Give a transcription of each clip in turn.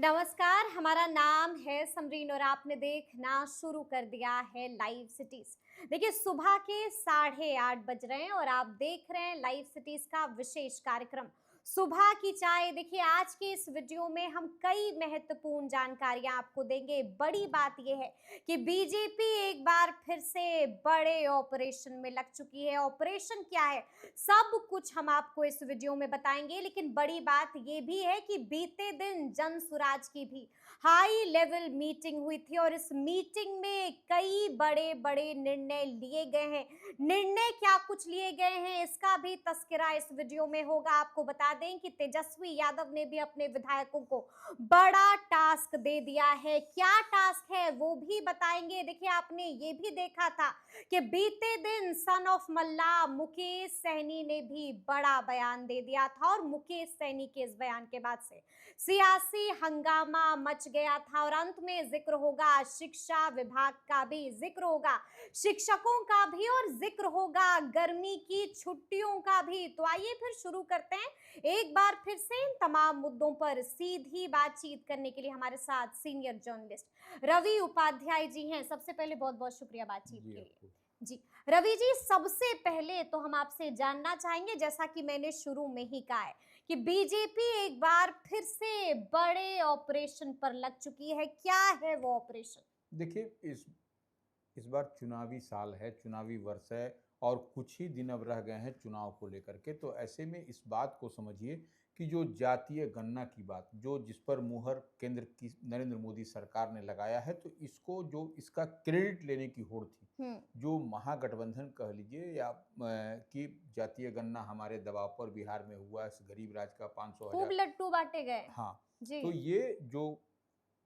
नमस्कार, हमारा नाम है समरीन और आपने देखना शुरू कर दिया है लाइव सिटीज। देखिए, सुबह के 8:30 बज रहे हैं और आप देख रहे हैं लाइव सिटीज का विशेष कार्यक्रम सुबह की चाय। देखिए, आज के इस वीडियो में हम कई महत्वपूर्ण जानकारियां आपको देंगे। बड़ी बात यह है कि बीजेपी एक बार फिर से बड़े ऑपरेशन में लग चुकी है। ऑपरेशन क्या है, सब कुछ हम आपको इस वीडियो में बताएंगे। लेकिन बड़ी बात यह भी है कि बीते दिन जन सुराज की भी हाई लेवल मीटिंग हुई थी और इस मीटिंग में कई बड़े बड़े निर्णय लिए गए हैं। निर्णय क्या कुछ लिए गए हैं, इसका भी तस्करा इस वीडियो में होगा। आपको बता दें कि तेजस्वी यादव ने भी अपने विधायकों को बड़ा टास्क दे दिया है। क्या टास्क है वो भी बताएंगे। देखिए, आपने ये भी देखा था कि बीते दिन सन ऑफ मल्ला मुकेश सहनी ने भी बड़ा बयान दे दिया था और मुकेश सहनी के इस बयान के बाद से सियासी हंगामा मच गया था। और अंत में जिक्र होगा शिक्षा विभाग का भी, जिक्र होगा शिक्षकों का भी और जिक्र होगा गर्मी की छुट्टियों का भी। तो आइए फिर शुरू करते हैं एक बार फिर से इन तमाम मुद्दों पर सीधी बातचीत करने के लिए हमारे साथ सीनियर जर्नलिस्ट रवि उपाध्याय जी हैं। सबसे पहले बहुत बहुत शुक्रिया बातचीत जी के लिए। आपको। जी, रवि जी, सबसे पहले तो हम आपसे जानना चाहेंगे, जैसा कि मैंने शुरू में ही कहा है कि बीजेपी एक बार फिर से बड़े ऑपरेशन पर लग चुकी है। क्या है वो ऑपरेशन? देखिए, इस बार चुनावी साल है, चुनावी वर्ष है और कुछ ही दिन अब रह गए हैं चुनाव को लेकर के। तो ऐसे में इस बात को समझिए कि जो जातीय गणना की बात, जो जिस पर मुहर केंद्र की नरेंद्र मोदी सरकार ने लगाया है, तो इसको जो इसका क्रेडिट लेने की होड़ थी, हम्म। जो महागठबंधन कह लीजिए या कि जातीय गणना हमारे दबाव पर बिहार में हुआ, इस गरीब राज्य का 500 खूब हजार। लट्टू बांटे गए। हाँ, जी। तो ये जो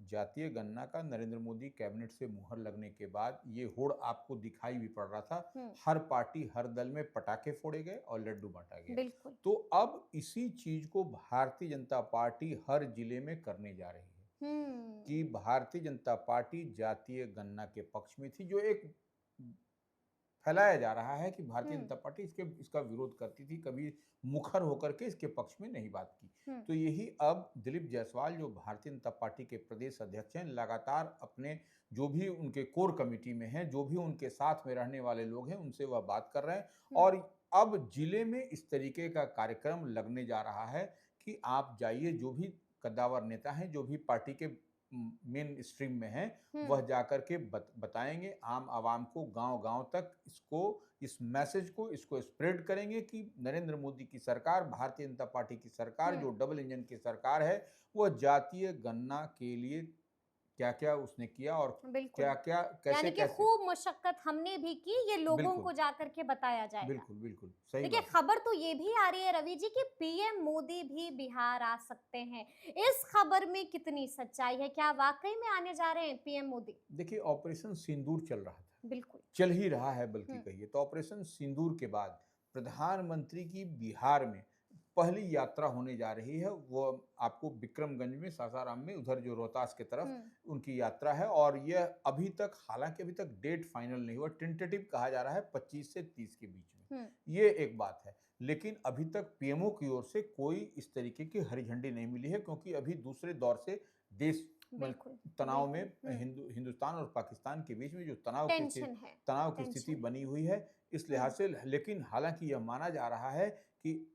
जातीय गणना का नरेंद्र मोदी कैबिनेट से मुहर लगने के बाद ये होड़ आपको दिखाई भी पड़ रहा था। हम्म। हर पार्टी, हर दल में पटाखे फोड़े गए और लड्डू बांटा गया। बिल्कुल। तो अब इसी चीज को भारतीय जनता पार्टी हर जिले में करने जा रही है हम्म। कि भारतीय जनता पार्टी जातीय गणना के पक्ष में थी। जो एक फैलाया जा रहा है कि भारतीय हम्म। जनता पार्टी इसका विरोध करती थी, कभी मुखर होकर के इसके पक्ष में नहीं बात की। हम्म। तो यही अब दिलीप जायसवाल, जो भारतीय जनता पार्टी के प्रदेश अध्यक्ष हैं, लगातार अपने जो भी उनके कोर कमेटी में हैं, जो भी उनके साथ में रहने वाले लोग हैं, उनसे वह बात कर रहे हैं। हम्म। और अब जिले में इस तरीके का कार्यक्रम लगने जा रहा है कि आप जाइए, जो भी कद्दावर नेता हैं, जो भी पार्टी के मेन स्ट्रीम में हैं, वह हम्म। जाकर के बताएंगे आम आवाम को, गांव-गांव तक इस मैसेज को इसको स्प्रेड करेंगे कि नरेंद्र मोदी की सरकार, भारतीय जनता पार्टी की सरकार, जो हम्म। डबल इंजन की सरकार है, वह जातीय गणना के लिए क्या-क्या उसने किया और बिल्कुल। क्या-क्या, यानी कि कैसे-कैसे। खूब मशक्कत हमने भी की, ये लोगों बिल्कुल, को जाकर के बताया जाएगा। बिल्कुल, बिल्कुल, सही देखिए, बात है। खबर तो ये भी आ रही है रवि जी कि पीएम मोदी भी बिहार आ सकते हैं। इस खबर में कितनी सच्चाई है? क्या वाकई में आने जा रहे हैं पीएम मोदी? देखिए, ऑपरेशन सिंदूर चल रहा था, बिल्कुल। चल ही रहा है बल्कि हम्म। कहिए। तो ऑपरेशन सिंदूर के बाद प्रधानमंत्री की बिहार में पहली यात्रा होने जा रही है। वो आपको विक्रमगंज में, सासाराम में, उधर जो रोहतास के तरफ हम्म। उनकी यात्रा है। और यह अभी तक, हालांकि अभी तक डेट फाइनल नहीं हुआ, टेंटेटिव कहा जा रहा है 25 से 30 के बीच में। हम्म। ये एक बात है। लेकिन अभी तक पीएमओ की ओर से कोई इस तरीके की हरी झंडी नहीं मिली है, क्योंकि अभी दूसरे दौर से देश में बिल्कुल। तनाव में, बिल्कुल। हम्म। हिंदुस्तान और पाकिस्तान के बीच में जो टेंशन है। तनाव की स्थिति टेंशन है। बनी हुई है, इस लिहाज हम्म। से। लेकिन हालांकि यह माना जा रहा है कि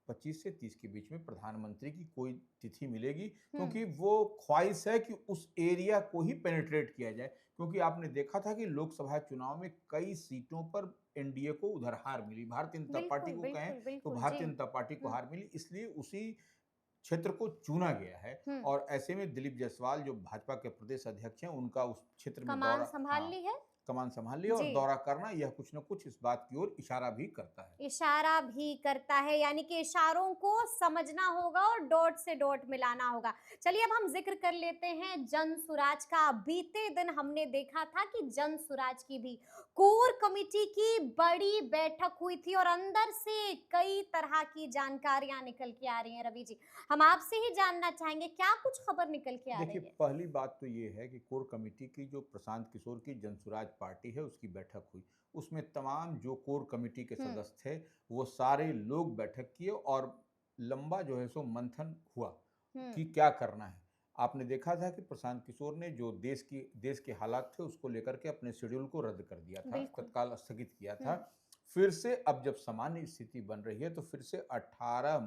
25 से 30 के बीच में प्रधानमंत्री की कोई तिथि मिलेगी, हम्म। क्योंकि वो ख्वाहिश है कि उस एरिया को ही पेनिट्रेट किया जाए। क्योंकि आपने देखा था कि लोकसभा चुनाव में कई सीटों पर एनडीए को उधर हार मिली, भारतीय जनता पार्टी बिल्कुल। को कहें बिल्कुल। तो बिल्कुल जी। भारतीय जनता पार्टी को हार मिली, इसलिए उसी क्षेत्र को चुना गया है। हम्म। और ऐसे में दिलीप जायसवाल, जो भाजपा के प्रदेश अध्यक्ष हैं, उनका उस क्षेत्र में कमान दौरा, संभाल हाँ, ली है। कमान संभाल लिया और जी। दौरा करना, यह कुछ न कुछ इस बात की ओर इशारा भी करता है। इशारा भी करता है, यानी कि इशारों को समझना होगा और डॉट से डॉट मिलाना होगा। चलिए, अब हम जिक्र कर लेते हैं जन सुराज का। बीते दिन हमने देखा था कि जन सुराज की भी कोर कमेटी की बड़ी बैठक हुई थी और अंदर से कई तरह की जानकारियां निकल के आ रही हैं। रवि जी, हम आपसे ही जानना चाहेंगे, क्या कुछ खबर निकल के आ देखिए, रही है? पहली बात तो ये है कि कोर कमेटी की, जो प्रशांत किशोर की जनसुराज पार्टी है, उसकी बैठक हुई। उसमें तमाम जो कोर कमेटी के हम्म। सदस्य थे, वो सारे लोग बैठक किए और लंबा जो है सो मंथन हुआ कि हम्म। क्या करना है। आपने देखा था कि प्रशांत किशोर ने जो देश के हालात थे उसको लेकर के अपने शेड्यूल को रद्द कर दिया था, बिल्कुल। तत्काल स्थगित किया था। हुँ, फिर से अब जब सामान्य स्थिति बन रही है तो फिर से 18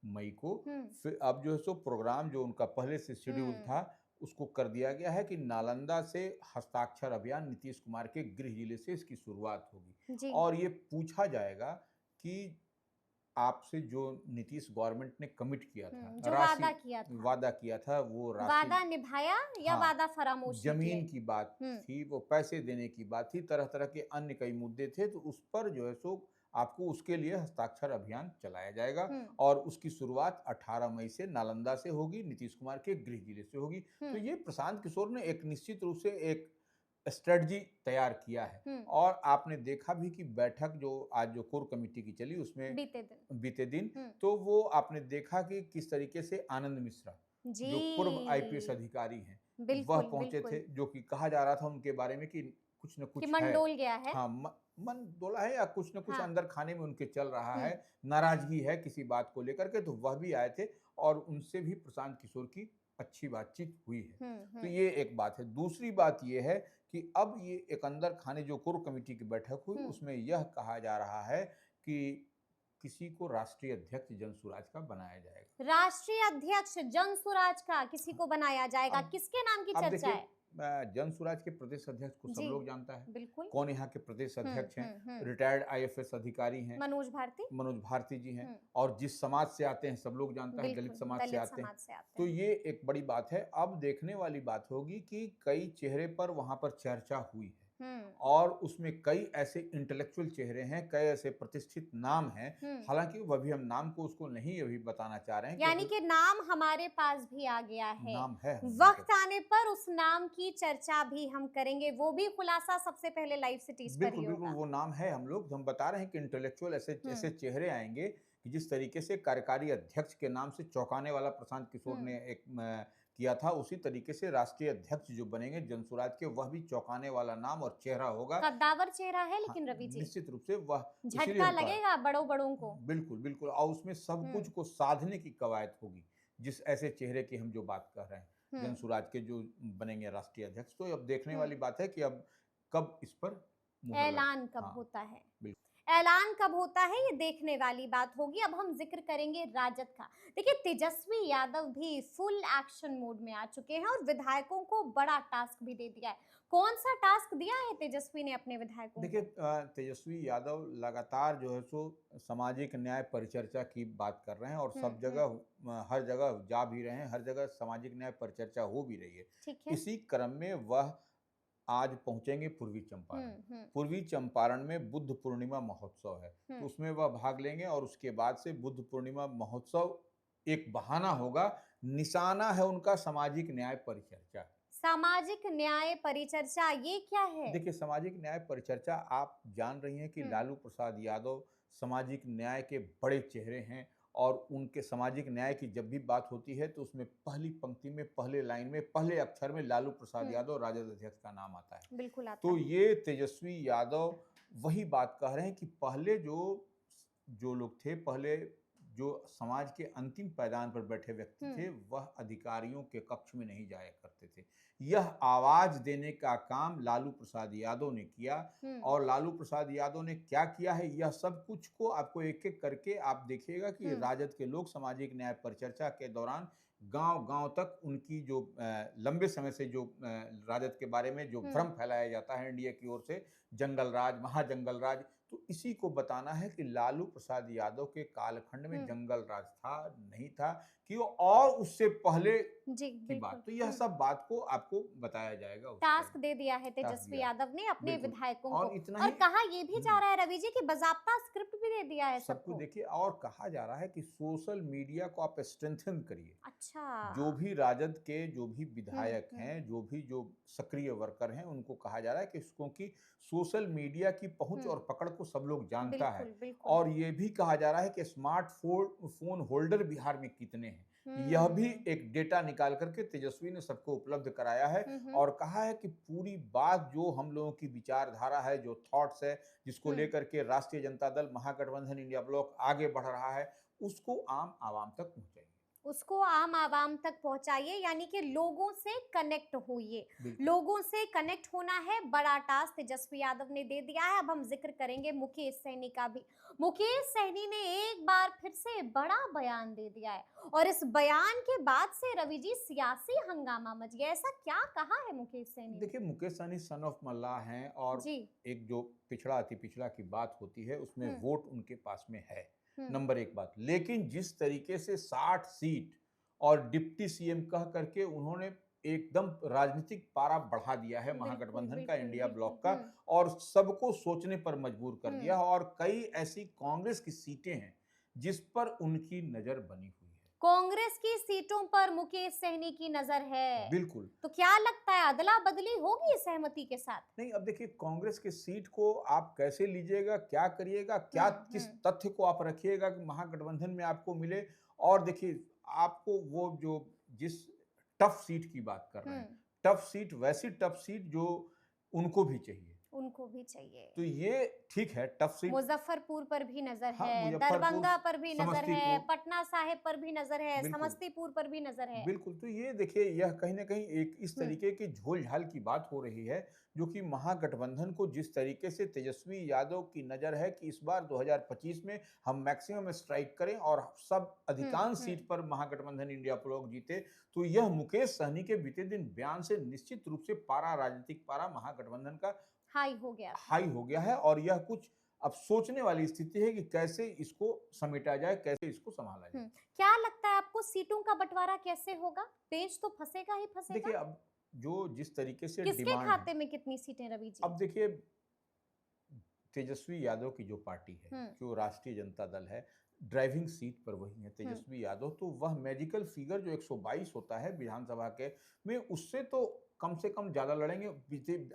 मई को हुँ, फिर अब जो है सो प्रोग्राम जो उनका पहले से शेड्यूल हुँ। था उसको कर दिया गया है कि नालंदा से हस्ताक्षर अभियान नीतीश कुमार के गृह जिले से इसकी शुरुआत होगी। जी। और ये पूछा जाएगा कि आपसे जो नीतीश गवर्नमेंट ने कमिट किया था, जो राशि वादा किया था। वादा किया था वो राशि। वादा निभाया या हाँ, वादा फरामोश निकले? ज़मीन की बात हुँ, थी, वो पैसे देने की बात थी, तरह-तरह के अन्य कई मुद्दे थे, तो उस पर जो है सो आपको उसके लिए हस्ताक्षर अभियान चलाया जाएगा हुँ, और उसकी शुरुआत 18 मई से नालंदा से होगी, नीतीश कुमार के गृह जिले से होगी। हुँ, तो ये प्रशांत किशोर ने एक निश्चित रूप से एक स्ट्रैटेजी तैयार किया है हुँ। और आपने देखा भी कि बैठक जो आज जो कोर कमेटी की चली उसमें बीते दिन। बीते दिन, हुँ। तो वो आपने देखा कि किस तरीके से आनंद मिश्रा, जी। जो पूर्व आईपीएस अधिकारी हैं, वह बिल्कुल, पहुँचे थे, बिल्कुल। जो कि कहा जा रहा था उनके बारे में कि कुछ न कि कुछ मन है। डोल गया है। हाँ, मन डोला है या कुछ न कुछ हाँ। अंदर खाने में उनके चल रहा हुँ, है, नाराज़गी है किसी बात को लेकर के, तो वह भी आए थे और उनसे भी प्रशांत किशोर की अच्छी बातचीत हुई है। हुँ, तो हुँ, ये एक बात है। दूसरी बात ये है कि अब ये एक अंदर खाने जो कोर कमेटी की बैठक हुई, हुँ। उसमें यह कहा जा रहा है कि किसी को राष्ट्रीय अध्यक्ष जनसुराज का बनाया जाएगा। राष्ट्रीय अध्यक्ष जनसुराज का किसी को बनाया जाएगा, अब किसके नाम की अब चर्चा देखिए है? जनसुराज के प्रदेश अध्यक्ष को सब जी, लोग जानता है। बिल्कुल। कौन यहाँ के प्रदेश हुँ, अध्यक्ष हैं? हुँ, हुँ। रिटायर्ड आईएफएस अधिकारी हैं, मनोज भारती? मनोज भारती जी हैं हुँ, और जिस समाज से आते हैं सब लोग जानता है, दलित बिल्कुल, समाज से दलित आते हैं। समाज से आते तो हैं। ये एक बड़ी बात है। अब देखने वाली बात होगी कि कई चेहरे पर वहाँ पर चर्चा हुई है हुँ, और उसमें कई ऐसे इंटेलेक्चुअल चेहरे हैं, कई ऐसे प्रतिष्ठित नाम हैं। हुँ। हालाँकि वह भी हम नाम को उसको नहीं अभी बताना चाह रहे हैं यानी क्योंकि कि नाम हमारे पास भी आ गया है। नाम है हम वक़्त आने पर उस नाम की चर्चा भी हम करेंगे, वो भी खुलासा सबसे पहले लाइव सिटीज़ पर ही बिल्कुल, बिल्कुल, होगा। वो नाम है हम लोग, हम बता रहे हैं कि इंटेलेक्चुअल ऐसे हुँ, ऐसे चेहरे आएँगे कि जिस तरीके से कार्यकारी अध्यक्ष के नाम से चौंकाने वाला प्रशांत किशोर हुँ। ने एक किया था, उसी तरीके से राष्ट्रीय अध्यक्ष जो बनेंगे जनसुराज के, वह भी चौंकाने वाला नाम और चेहरा होगा। कद्दावर चेहरा है हाँ, लेकिन रवि जी, निश्चित रूप से वह इसीलिए झटका हम कह लगेगा बड़ों-बड़ों को। बिल्कुल, बिल्कुल और उसमें सब हुँ, कुछ को साधने की कवायद होगी, जिस ऐसे चेहरे की हम जो बात कर रहे हैं, हुँ, जनसुराज के जो बनेंगे राष्ट्रीय अध्यक्ष। तो अब देखने हुँ। वाली बात है कि अब कब इस पर मुहर लगे। ऐलान कब हाँ, होता है? बिल्कुल। ऐलान कब होता है ये देखने वाली बात होगी। अब हम ज़िक्र करेंगे राजद का। देखिए तेजस्वी यादव भी फुल एक्शन मोड में आ चुके हैं और विधायकों को बड़ा टास्क भी दे दिया है। कौन-सा टास्क दिया है तेजस्वी ने अपने विधायकों देखिए को? तेजस्वी यादव लगातार जो है सो सामाजिक न्याय परिचर्चा की बात कर रहे हैं और हुँ, सब हुँ, जगह हर जगह जा भी रहे हैं, हर जगह सामाजिक न्याय परिचर्चा हो भी रही है। ठीक है। इसी क्रम में वह आज पहुंचेंगे पूर्वी हुँ, चंपारण। हुँ, पूर्वी चंपारण में बुद्ध पूर्णिमा महोत्सव है, हुँ। तो उसमें वह भाग लेंगे और उसके बाद से बुद्ध पूर्णिमा महोत्सव एक बहाना होगा, निशाना है उनका सामाजिक न्याय परिचर्चा। सामाजिक न्याय परिचर्चा ये क्या है? देखिए सामाजिक न्याय परिचर्चा आप जान रही हैं कि हुँ, लालू प्रसाद यादव सामाजिक न्याय के बड़े चेहरे हैं और उनके सामाजिक न्याय की जब भी बात होती है तो उसमें पहली पंक्ति में पहले लाइन में पहले अक्षर में लालू प्रसाद हुँ, यादव राजद अध्यक्ष का नाम आता है। बिल्कुल आता तो है। ये तेजस्वी यादव वही बात कह रहे हैं कि पहले जो जो लोग थे, पहले जो समाज के अंतिम पायदान पर बैठे व्यक्ति हुँ, थे, वह अधिकारियों के कक्ष में नहीं जाया करते थे। यह आवाज़ देने का काम लालू प्रसाद यादव ने किया हुँ, और लालू प्रसाद यादव ने क्या किया है, यह सब कुछ को आपको एक-एक करके आप देखिएगा कि हुँ, राजद के लोग सामाजिक न्याय परिचर्चा के दौरान गाँव-गाँव तक उनकी जो लंबे समय से जो राजद के बारे में जो हुँ, भ्रम फैलाया जाता है एनडीए की ओर से, जंगल राज, महाजंगल राज, तो इसी को बताना है कि लालू प्रसाद यादव के कालखंड में हुँ। जंगल राज था, नहीं था, कि वो और उससे पहले जी, की बिल्कुल। बात। तो यह हुँ। सब बात को आपको बताया जाएगा उस पर, टास्क दे दिया है टास्क तेजस्वी दिया है। यादव ने अपने बिल्कुल विधायकों को और इतना और ही कहा ये भी जा हुँ। रहा है रवि जी कि बाज़ाब्ता स्क्रिप्ट भी दे दिया है सब कुछ सबको। देखिए और कहा जा रहा है कि सोशल मीडिया को आप स्ट्रेंथन करिए। अच्छा। जो भी राजद के जो भी हुँ, विधायक हुँ, हैं, जो भी जो सक्रिय वर्कर हैं, उनको कहा जा रहा है कि क्योंकि सोशल मीडिया की पहुँच हुँ। और पकड़ को सब लोग जानता है बिल्कुल, बिल्कुल। और ये भी कहा जा रहा है कि फ़ोन होल्डर बिहार में कितने हैं। यह भी हुँ। एक डेटा निकाल कर के तेजस्वी ने सबको उपलब्ध कराया है हुँ, हुँ, और कहा है कि पूरी बात जो हम लोगों की विचारधारा है, जो थॉट्स है, जिसको हुँ। लेकर के राष्ट्रीय जनता दल, महागठबंधन इंडिया ब्लॉक आगे बढ़ रहा है, उसको आम आवाम तक पहुँचाएँगे। उसको आम आवाम तक पहुंचाइए, यानी कि लोगों से कनेक्ट होइए। बिल्कुल। लोगों से कनेक्ट होना है बड़ा टास्क तेजस्वी यादव ने दे दिया है। अब हम जिक्र करेंगे मुकेश सहनी का भी। मुकेश सहनी ने एक बार फिर से बड़ा बयान दे दिया है और इस बयान के बाद से रवि जी सियासी हंगामा मच गया। ऐसा क्या कहा है मुकेश सहनी ने? देखिए, मुकेश सहनी सन ऑफ मल्लाह हैं और जी। एक जो पिछड़ा अति पिछड़ा की बात होती है उसमें हम्म। वोट उनके पास में है, हम्म। नंबर एक बात। लेकिन जिस तरीके से 60 सीट और डिप्टी सीएम कह करके उन्होंने एकदम राजनीतिक पारा बढ़ा दिया है बिल्कुल महागठबंधन का, बिल्कुल इंडिया बिल्कुल। ब्लॉक का, और सबको सोचने पर मजबूर कर दिया। हम्म। और कई ऐसी कांग्रेस की सीटें हैं जिस पर उनकी नजर बनी हुई है। कांग्रेस की सीटों पर मुकेश सहनी की नजर है। बिल्कुल। तो क्या लगता है अदला बदली होगी सहमति के साथ? नहीं, अब देखिए, कांग्रेस की सीट को आप कैसे लीजिएगा, क्या करिएगा, क्या किस हम्म। तथ्य को आप रखिएगा कि महागठबंधन में आपको मिले। और देखिए, आपको वो जो जिस टफ सीट की बात कर रहे हैं, हम्म। टफ सीट वैसी टफ सीट जो उनको भी चाहिए। उनको भी चाहिए। तो ये ठीक है, टफ सीट। मुजफ्फरपुर पर भी नजर हाँ, है, मुजफ्फरपुर, दरभंगा पर भी नजर है, समस्तीपुर। पटना साहिब पर भी नजर है, बिल्कुल। समस्तीपुर पर भी नजर है। बिल्कुल, तो ये देखिए, यह कहीं न कहीं एक इस हम्म। तरीके की झोल-झाल की बात हो रही है, जो कि महागठबंधन को जिस तरीके से तेजस्वी यादव की नज़र है कि इस बार 2025 में हम मैक्सिमम स्ट्राइक करें और सब अधिकांश हम्म। सीट पर महागठबंधन इंडिया ब्लॉक जीते, तो यह मुकेश सहनी के बीते दिन बयान से निश्चित रूप से पारा, राजनीतिक पारा महागठबंधन का हाई हो गया था। हाई हो गया है। और यह कुछ अब सोचने वाली स्थिति है कि कैसे इसको समेटा जाए, कैसे इसको संभाला जाए। क्या लगता है आपको सीटों का बंटवारा कैसे होगा? पेच तो फंसेगा ही देखिए, फंसेगा। अब जो जिस तरीके से किसके डिमांड है, खाते में कितनी सीटें रवि जी? अब देखिए, तेजस्वी यादव की जो पार्टी है, हम्म। जो राष्ट्रीय जनता दल है, ड्राइविंग सीट पर वही है तेजस्वी यादव। तो वह मैजिकल फिगर जो 122 होता है विधानसभा के में, उससे तो कम से कम ज्यादा लड़ेंगे।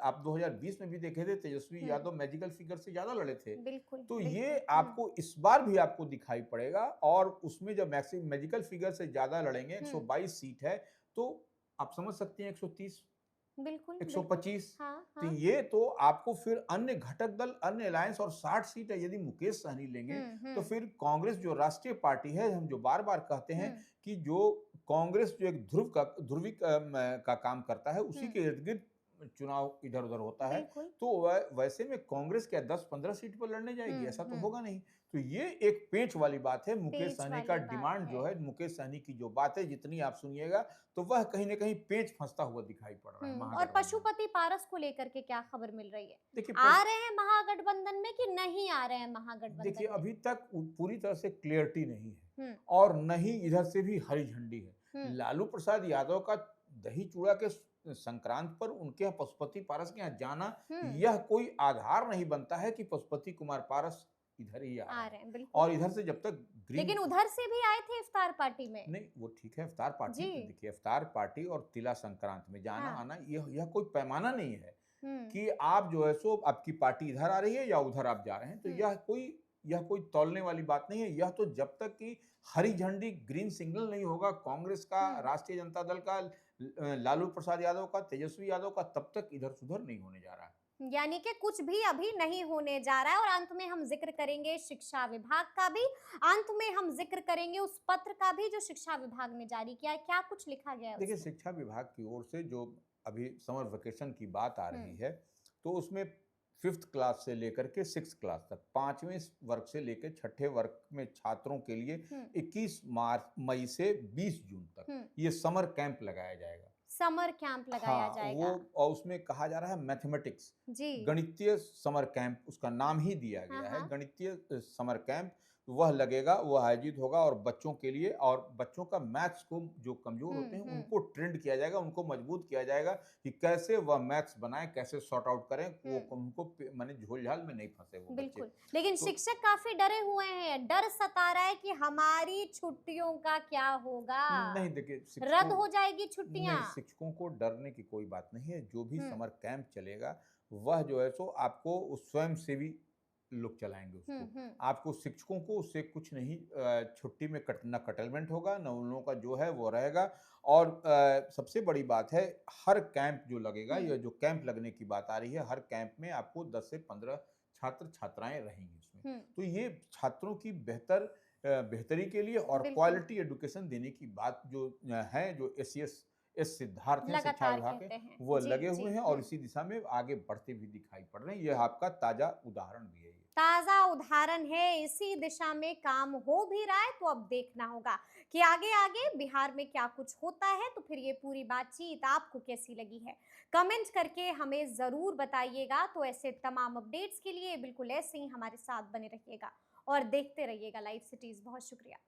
आप 2020 में भी देखे थे, तेजस्वी यादव मैजिकल फिगर से ज्यादा लड़े थे। बिल्कुल तो बिल्कुल। ये आपको इस बार भी आपको दिखाई पड़ेगा। और उसमें जब मैजिकल फिगर से ज्यादा लड़ेंगे, 122 सीट है, तो आप समझ सकते हैं 130, बिल्कुल बिल्कुल। 125। हाँ तो हाँ। ये तो आपको फिर अन्य घटक दल, अन्य अलायंस, और 60 सीट है यदि मुकेश सहनी लेंगे, तो फिर कांग्रेस जो राष्ट्रीय पार्टी है, हम जो बार बार कहते हैं कि जो कांग्रेस जो एक ध्रुवी का काम करता है, उसी के इर्द गिर्द चुनाव इधर उधर होता है। बिल्कुल। तो वैसे में कांग्रेस क्या 10-15 सीट पर लड़ने जाएगी? ऐसा तो होगा नहीं। तो ये एक पेंच वाली बात है। मुकेश पेंच सहनी का वाली बात डिमांड जो है। है, मुकेश सहनी की जो बात है, जितनी आप सुनिएगा तो वह कहीं ना कहीं पेंच फंसता हुआ दिखाई पड़ रहा है और महागठबंधन। पशुपति पारस को लेकर के क्या खबर मिल रही है? देखिए, आ रहे हैं महागठबंधन में कि नहीं आ रहे हैं देखिए, महागठबंधन में? अभी तक पूरी तरह से क्लियरिटी नहीं है, हम्म। और न ही इधर से भी हरी झंडी है। हम्म। लालू प्रसाद यादव का दही चूड़ा के संक्रांत पर उनके यहाँ पशुपति पारस के यहाँ जाना, यह कोई आधार नहीं बनता है कि पशुपति कुमार पारस इधर ही आ आ रहे रहे हैं। हैं बिल्कुल। और इधर से जब तक लेकिन उधर से भी आए थे इफ्तार पार्टी में। नहीं, वो ठीक है, इफ्तार पार्टी। जी। देखिए, इफ्तार पार्टी और तिला संक्रांत में जाना हाँ। आना, यह कोई पैमाना नहीं है हम्म। कि आप जो है सो आपकी पार्टी इधर आ रही है या उधर आप जा रहे हैं। तो यह कोई तौलने वाली बात नहीं है। यह तो जब तक कि हरी झंडी, ग्रीन सिग्नल नहीं होगा कांग्रेस का, राष्ट्रीय जनता दल का, लालू प्रसाद यादव का, तेजस्वी यादव का, तब तक इधर सुधर नहीं होने जा रहा है। यानी कि कुछ भी अभी नहीं होने जा रहा है। और अंत में हम जिक्र करेंगे शिक्षा विभाग का भी। अंत में हम जिक्र करेंगे उस पत्र का भी जो शिक्षा विभाग ने जारी किया है। क्या कुछ लिखा गया है देखिए, उसमें? शिक्षा विभाग की ओर से जो अभी समर वेकेशन की बात आ रही है, तो उसमें 5th क्लास से लेकर के 6th क्लास तक, 5वें वर्ग से लेकर 6ठे वर्ग में छात्रों के लिए 21 मई से 20 जून तक ये समर कैंप लगाया जाएगा। समर कैंप लगाया जाएगा। वो, और उसमें कहा जा रहा है मैथमेटिक्स, जी। गणितीय समर कैंप, उसका नाम ही दिया गया है हाँ। गणितीय समर कैंप। वह लगेगा, वह आयोजित होगा, और बच्चों के लिए, और बच्चों का मैथ्स को, जो कमजोर होते हैं उनको ट्रेंड किया जाएगा, उनको मजबूत किया जाएगा कि कैसे वह मैथ्स बनाए, कैसे सॉर्ट आउट करें, वो उनको माने झोल-झाल में नहीं फंसे वो बच्चे। बिल्कुल। लेकिन तो शिक्षक काफी डरे हुए हैं, डर सता रहा है कि हमारी छुट्टियों का क्या होगा? नहीं, देखिए, रद्द हो जाएगी छुट्टियां? नहीं, शिक्षकों को डरने की कोई बात नहीं है। जो भी समर कैंप चलेगा, वह जो है सो आपको स्वयं सेवी लोग चलाएंगे उसको। आपको, शिक्षकों को उससे कुछ नहीं, छुट्टी में न कटलमेंट होगा, न उन लोगों का जो है वो रहेगा। और सबसे बड़ी बात है, हर कैंप जो लगेगा, या जो कैंप लगने की बात आ रही है, हर कैंप में आपको 10 से 15 छात्र छात्राएं रहेंगी उसमें। तो ये छात्रों की बेहतर बेहतरी के लिए और बिल्कुल। क्वालिटी एजुकेशन देने की बात जो है, जो एस सिद्धार्थ हैं शिक्षा लगातार विभाग के, कहते हैं। वो जी, लगे जी। हुए हैं और इसी दिशा में आगे बढ़ते भी दिखाई पड़ रहे हैं। ये आपका ताज़ा उदाहरण भी है ये। ताज़ा उदाहरण है, इसी दिशा में काम हो भी रहा है, तो अब देखना होगा कि आगे-आगे बिहार में क्या कुछ होता है, तो फिर ये पूरी बातचीत आपको कैसी लगी है? कमेंट करके हमें ज़रूर बताइएगा, तो ऐसे तमाम अपडेट्स के लिए बिल्कुल ऐसे ही हमारे साथ बने रहिएगा और देखते रहिएगा लाइव सिटीज़। बहुत शुक्रिया।